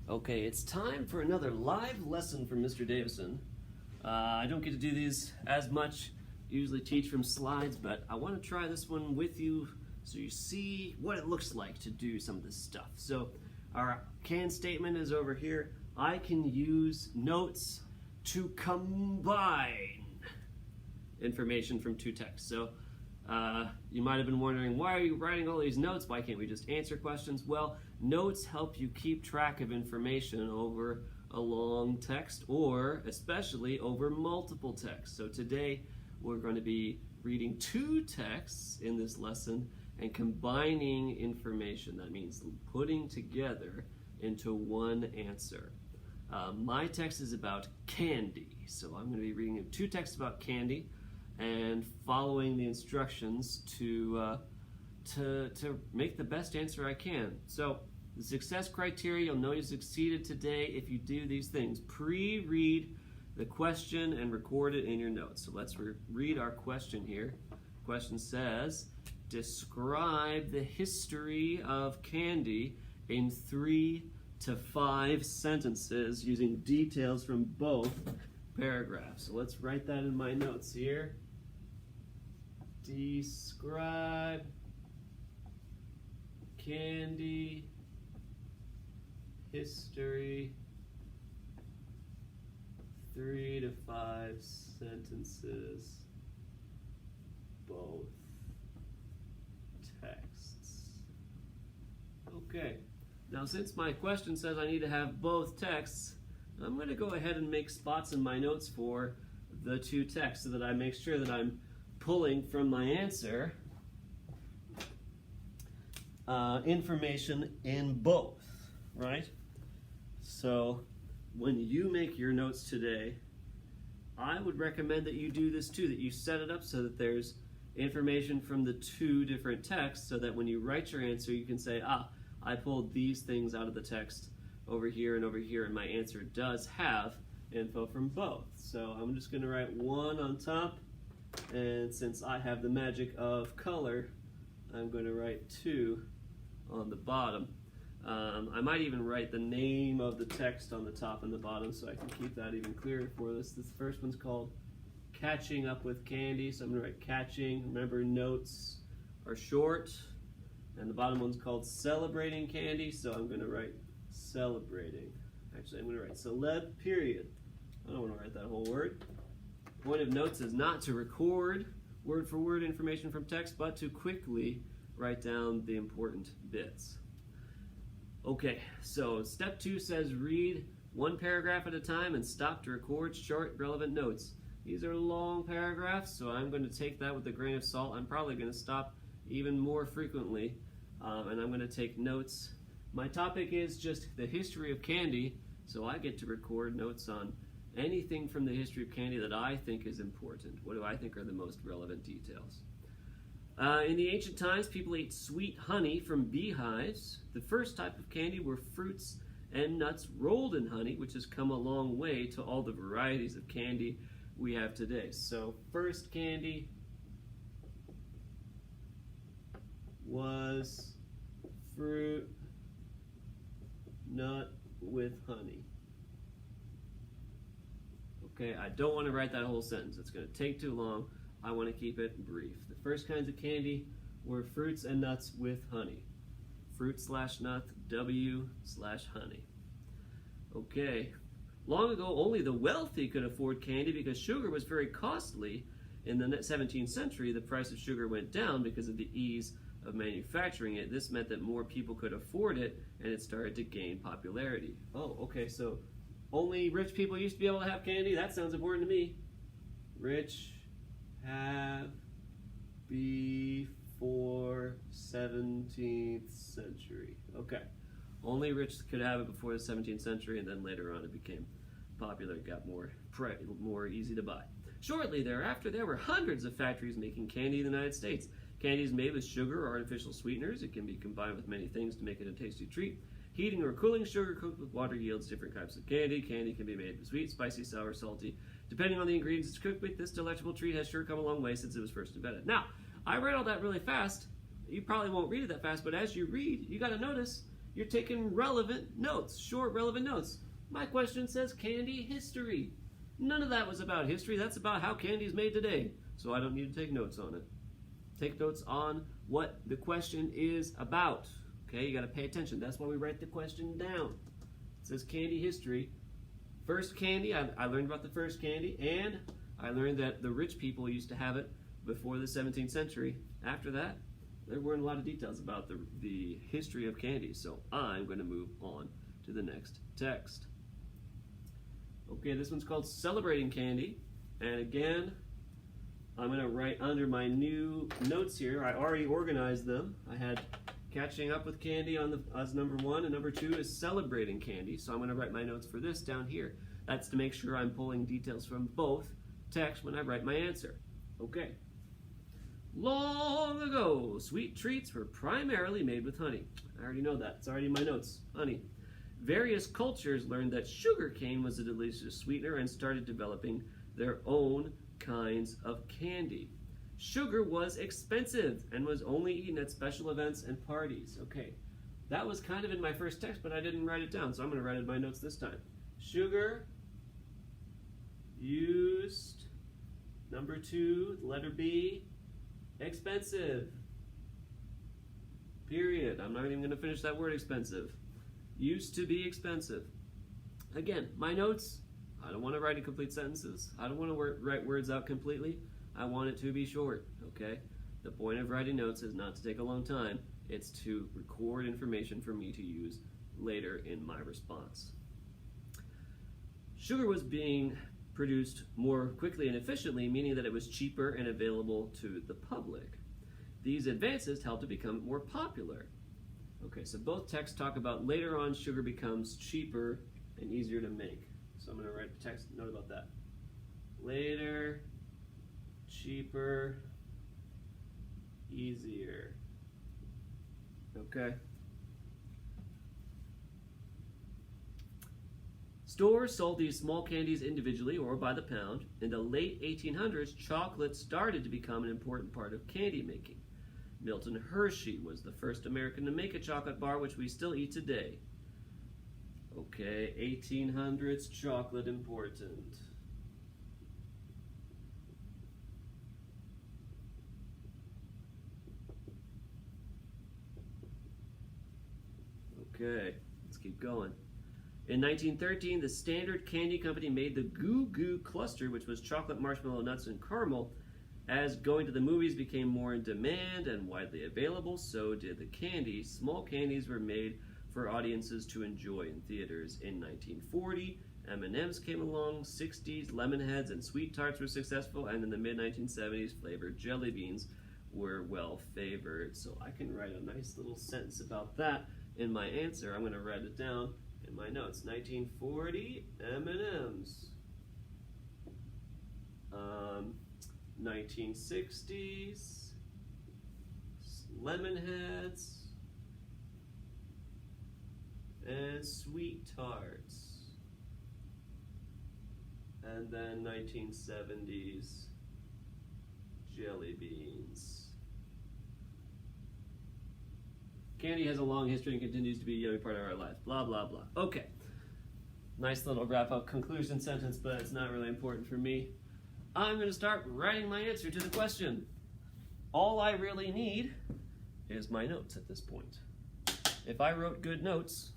Okay, it's time for another live lesson from Mr. Davison. I don't get to do these as much, usually teach from slides, but I want to try this one with you so you see what it looks like to do some of this stuff. So our can statement is over here. I can use notes to combine information from two texts. So you might have been wondering, why are you writing all these notes? Why can't we just answer questions? Well, notes help you keep track of information over a long text or especially over multiple texts. So today we're going to be reading two texts in this lesson and combining information. That means putting together into one answer. My text is about candy, so I'm going to be reading two texts about candy and following the instructions to make the best answer I can. So the success criteria, you'll know you succeeded today if you do these things. Pre-read the question and record it in your notes. So let's read our question here. The question says, describe the history of candy in 3 to 5 sentences using details from both paragraphs. So let's write that in my notes here. Describe candy history, 3 to 5 sentences, both texts. Okay, now since my question says I need to have both texts, I'm going to go ahead and make spots in my notes for the two texts so that I make sure that I'm pulling from my answer information in both, right? So when you make your notes today, I would recommend that you do this too, that you set it up so that there's information from the two different texts so that when you write your answer, you can say, I pulled these things out of the text over here, and my answer does have info from both. So I'm just going to write one on top, and since I have the magic of color, I'm going to write 2 on the bottom. I might even write the name of the text on the top and the bottom so I can keep that even clearer for this. This first one's called Catching Up with Candy, so I'm going to write catching. Remember, notes are short. And the bottom one's called Celebrating Candy, so I'm going to write celebrating. Actually, I'm going to write celeb, period. I don't want to write that whole word. The point of notes is not to record word for word information from text, but to quickly write down the important bits. Okay, so step 2 says read one paragraph at a time and stop to record short, relevant notes. These are long paragraphs, so I'm going to take that with a grain of salt. I'm probably going to stop even more frequently, and I'm going to take notes. My topic is just the history of candy, so I get to record notes on anything from the history of candy that I think is important. What do I think are the most relevant details? In the ancient times, people ate sweet honey from beehives. The first type of candy were fruits and nuts rolled in honey, which has come a long way to all the varieties of candy we have today. So first candy was fruit, nut with honey. Okay, I don't want to write that whole sentence. It's going to take too long. I want to keep it brief. The first kinds of candy were fruits and nuts with honey. Fruit/nut, W/honey. Okay. Long ago, only the wealthy could afford candy because sugar was very costly. In the 17th century, the price of sugar went down because of the ease of manufacturing it. This meant that more people could afford it, and it started to gain popularity. Oh, okay, so only rich people used to be able to have candy? That sounds important to me. Rich have before 17th century. Okay. Only rich could have it before the 17th century, and then later on it became popular. It got more easy to buy. Shortly thereafter, there were hundreds of factories making candy in the United States. Candy is made with sugar or artificial sweeteners. It can be combined with many things to make it a tasty treat. Heating or cooling sugar cooked with water yields different types of candy. Candy can be made with sweet, spicy, sour, salty. Depending on the ingredients it's cooked with, this delectable treat has sure come a long way since it was first invented. Now, I read all that really fast. You probably won't read it that fast, but as you read, you got to notice You're taking relevant notes, short relevant notes. My question says candy history. None of that was about history. That's about how candy is made today. So I don't need to take notes on it. Take notes on what the question is about. Okay, you got to pay attention. That's why we write the question down. It says candy history. First candy, I learned about the first candy, and I learned that the rich people used to have it before the 17th century. After that, there weren't a lot of details about the history of candy, so I'm going to move on to the next text. Okay, this one's called Celebrating Candy, and again, I'm going to write under my new notes here. I already organized them. I had Catching Up with Candy as number 1, and number 2 is Celebrating Candy, so I'm going to write my notes for this down here. That's to make sure I'm pulling details from both texts when I write my answer. Okay. Long ago, sweet treats were primarily made with honey. I already know that. It's already in my notes. Honey. Various cultures learned that sugar cane was a delicious sweetener and started developing their own kinds of candy. Sugar was expensive and was only eaten at special events and parties. Okay, that was kind of in my first text, but I didn't write it down, so I'm going to write it in my notes this time. Sugar used, number 2, letter B, expensive. Period. I'm not even going to finish that word expensive. Used to be expensive. Again, my notes, I don't want to write in complete sentences. I don't want to write words out completely. I want it to be short, okay? The point of writing notes is not to take a long time. It's to record information for me to use later in my response. Sugar was being produced more quickly and efficiently, meaning that it was cheaper and available to the public. These advances helped it become more popular. Okay, so both texts talk about later on sugar becomes cheaper and easier to make. So I'm going to write a text note about that. Later, cheaper, easier. Okay. Stores sold these small candies individually or by the pound. In the late 1800s, chocolate started to become an important part of candy making. Milton Hershey was the first American to make a chocolate bar, which we still eat today. Okay, 1800s, chocolate important. Okay, let's keep going. In 1913, the Standard Candy Company made the Goo Goo Cluster, which was chocolate, marshmallow, nuts, and caramel. As going to the movies became more in demand and widely available, so did the candy. Small candies were made for audiences to enjoy in theaters. In 1940, M&Ms came along, 60s, lemon heads and sweet tarts were successful, and in the mid-1970s, flavored jelly beans were well favored. So I can write a nice little sentence about that in my answer. I'm going to write it down in my notes. 1940, M&Ms. 1960s, lemon heads and sweet tarts. And then 1970s, jelly beans. Candy has a long history and continues to be a yummy part of our lives. Blah, blah, blah. Okay. Nice little wrap-up conclusion sentence, but it's not really important for me. I'm going to start writing my answer to the question. All I really need is my notes at this point. If I wrote good notes,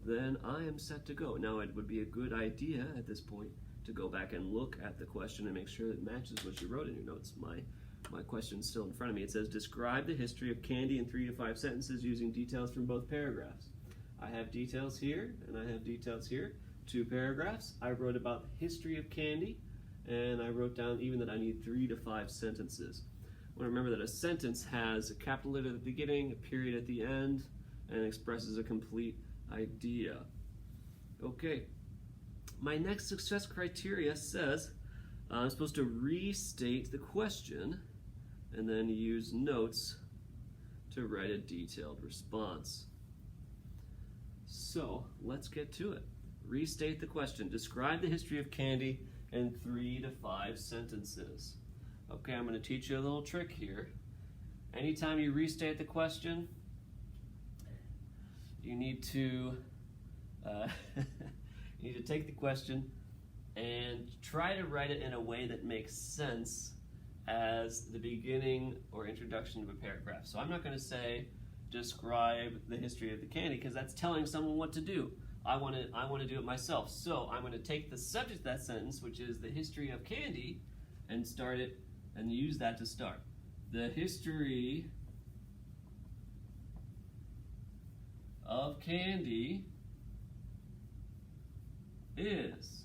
then I am set to go. Now, it would be a good idea at this point to go back and look at the question and make sure it matches what you wrote in your notes. My question's still in front of me. It says, describe the history of candy in 3 to 5 sentences using details from both paragraphs. I have details here, and I have details here. 2 paragraphs. I wrote about the history of candy, and I wrote down even that I need 3 to 5 sentences. I want to remember that a sentence has a capital letter at the beginning, a period at the end, and expresses a complete idea. Okay. My next success criteria says I'm supposed to restate the question and then use notes to write a detailed response. So let's get to it. Restate the question. Describe the history of candy in 3 to 5 sentences. Okay, I'm going to teach you a little trick here. Anytime you restate the question, you need to you need to take the question and try to write it in a way that makes sense as the beginning or introduction of a paragraph. So I'm not going to say describe the history of the candy because that's telling someone what to do. I want to do it myself. So I'm going to take the subject of that sentence, which is the history of candy, and start it and use that to start. The history of candy is.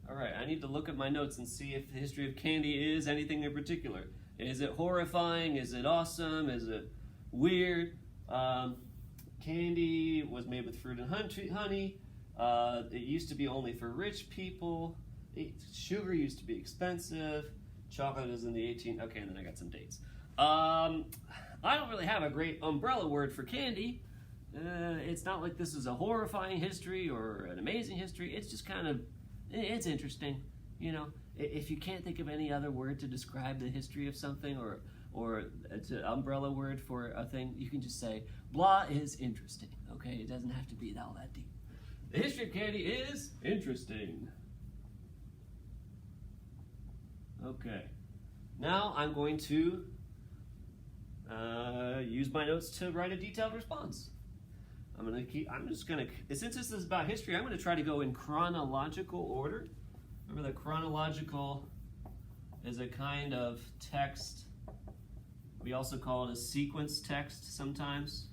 All right, I need to look at my notes and see if the history of candy is anything in particular. Is it horrifying? Is it awesome? Is it weird? Candy was made with fruit and honey. It used to be only for rich people. Sugar used to be expensive. Chocolate is in the 18... Okay, and then I got some dates. I don't really have a great umbrella word for candy. It's not like this is a horrifying history or an amazing history. It's just kind of... It's interesting, you know. If you can't think of any other word to describe the history of something or it's an umbrella word for a thing, you can just say, blah is interesting, okay? It doesn't have to be all that deep. The history of candy is interesting. Okay. Now I'm going to use my notes to write a detailed response. Since this is about history, I'm going to try to go in chronological order. Remember that chronological is a kind of text. We also call it a sequence text sometimes.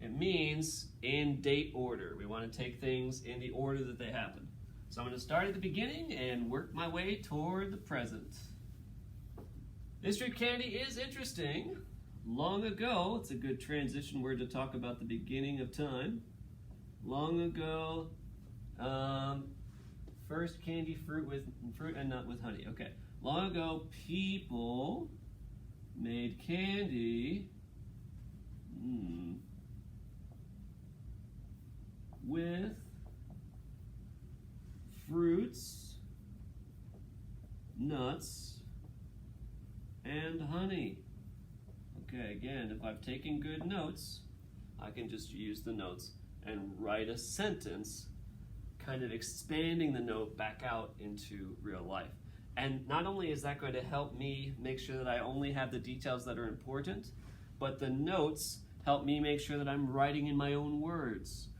It means in date order. We want to take things in the order that they happen. So I'm going to start at the beginning and work my way toward the present. History of candy is interesting. Long ago, it's a good transition word to talk about the beginning of time. Long ago, first candy fruit and nut with honey. Okay. Long ago, people made candy with fruits, nuts, and honey. Okay, again, if I've taken good notes, I can just use the notes and write a sentence, kind of expanding the note back out into real life. And not only is that going to help me make sure that I only have the details that are important, but the notes help me make sure that I'm writing in my own words.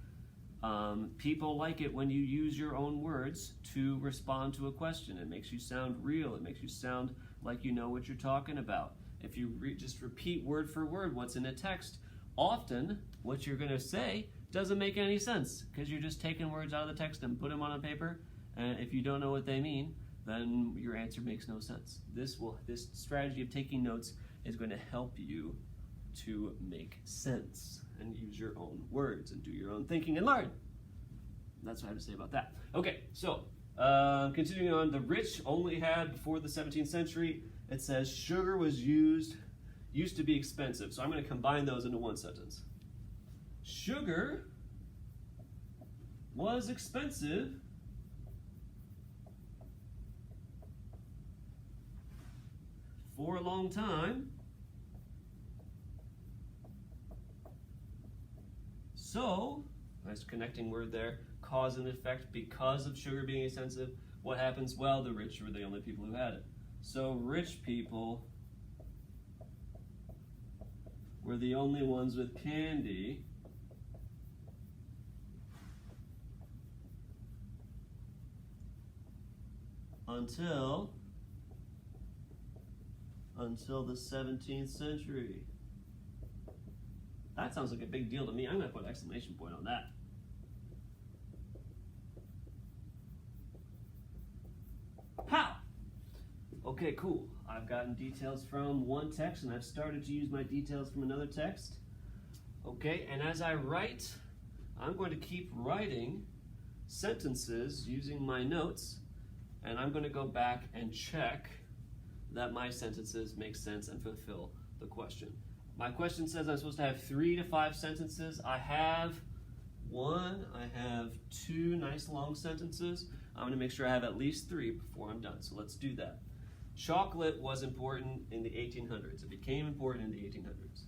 People like it when you use your own words to respond to a question. It makes you sound real. It makes you sound like you know what you're talking about. If you just repeat word for word what's in a text, often what you're going to say doesn't make any sense because you're just taking words out of the text and put them on a paper. And if you don't know what they mean, then your answer makes no sense. This strategy of taking notes is going to help you to make sense and use your own words and do your own thinking and learn. That's what I have to say about that. Okay, so continuing on, the rich only had, before the 17th century, it says sugar was used to be expensive. So I'm going to combine those into one sentence. Sugar was expensive for a long time. So, nice connecting word there, cause and effect. Because of sugar being expensive, what happens? Well, the rich were the only people who had it. So rich people were the only ones with candy until the 17th century. That sounds like a big deal to me. I'm going to put an exclamation point on that. How? Okay, cool. I've gotten details from one text and I've started to use my details from another text. Okay, and as I write, I'm going to keep writing sentences using my notes, and I'm going to go back and check that my sentences make sense and fulfill the question. My question says I'm supposed to have 3 to 5 sentences. I have 2 nice long sentences. I'm going to make sure I have at least 3 before I'm done. So let's do that. Chocolate was important in the 1800s. It became important in the 1800s.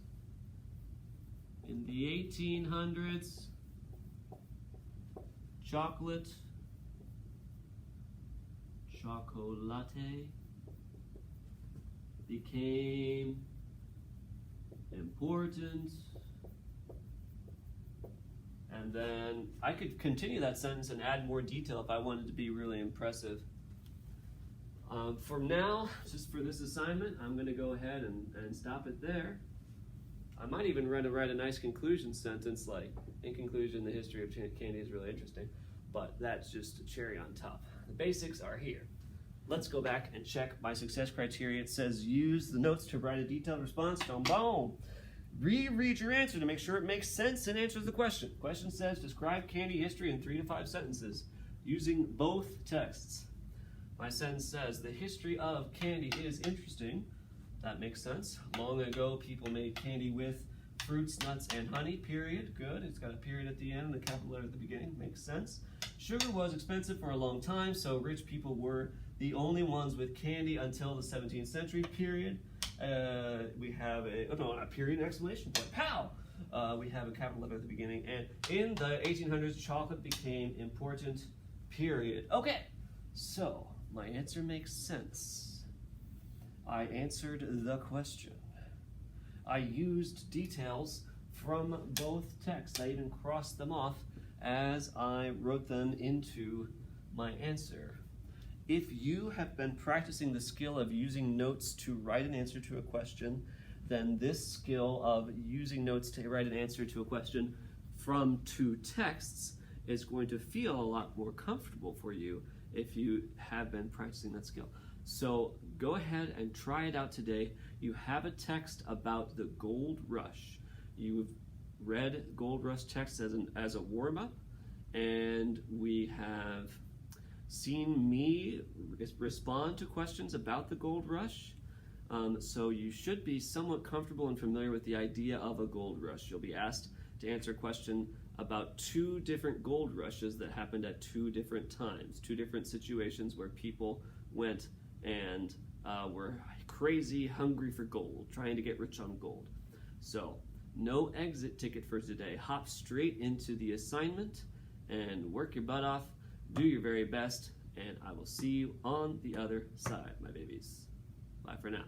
In the 1800s, chocolate, chocolate, became important. And then I could continue that sentence and add more detail if I wanted to be really impressive. For now, just for this assignment, I'm going to go ahead and stop it there. I might even write a nice conclusion sentence like, in conclusion, the history of candy is really interesting, but that's just a cherry on top. The basics are here. Let's go back and check my success criteria. It says use the notes to write a detailed response. Boom, boom. Reread your answer to make sure it makes sense and answers the question. Question says describe candy history in 3 to 5 sentences using both texts. My sentence says the history of candy is interesting. That makes sense. Long ago, people made candy with fruits, nuts, and honey, period. Good. It's got a period at the end and a capital letter at the beginning. Makes sense. Sugar was expensive for a long time, so rich people were the only ones with candy until the 17th century, period. We have a period, exclamation point. Pow! We have a capital letter at the beginning. And in the 1800s, chocolate became important, period. Okay, so my answer makes sense. I answered the question. I used details from both texts. I even crossed them off as I wrote them into my answer. If you have been practicing the skill of using notes to write an answer to a question, then this skill of using notes to write an answer to a question from 2 texts is going to feel a lot more comfortable for you if you have been practicing that skill. So go ahead and try it out today. You have a text about the gold rush. You've read gold rush text as a warm-up, and we have seen me respond to questions about the gold rush. So you should be somewhat comfortable and familiar with the idea of a gold rush. You'll be asked to answer a question about 2 different gold rushes that happened at 2 different times, 2 different situations where people went and were crazy, hungry for gold, trying to get rich on gold. So no exit ticket for today. Hop straight into the assignment and work your butt off. Do your very best, and I will see you on the other side, my babies. Bye for now.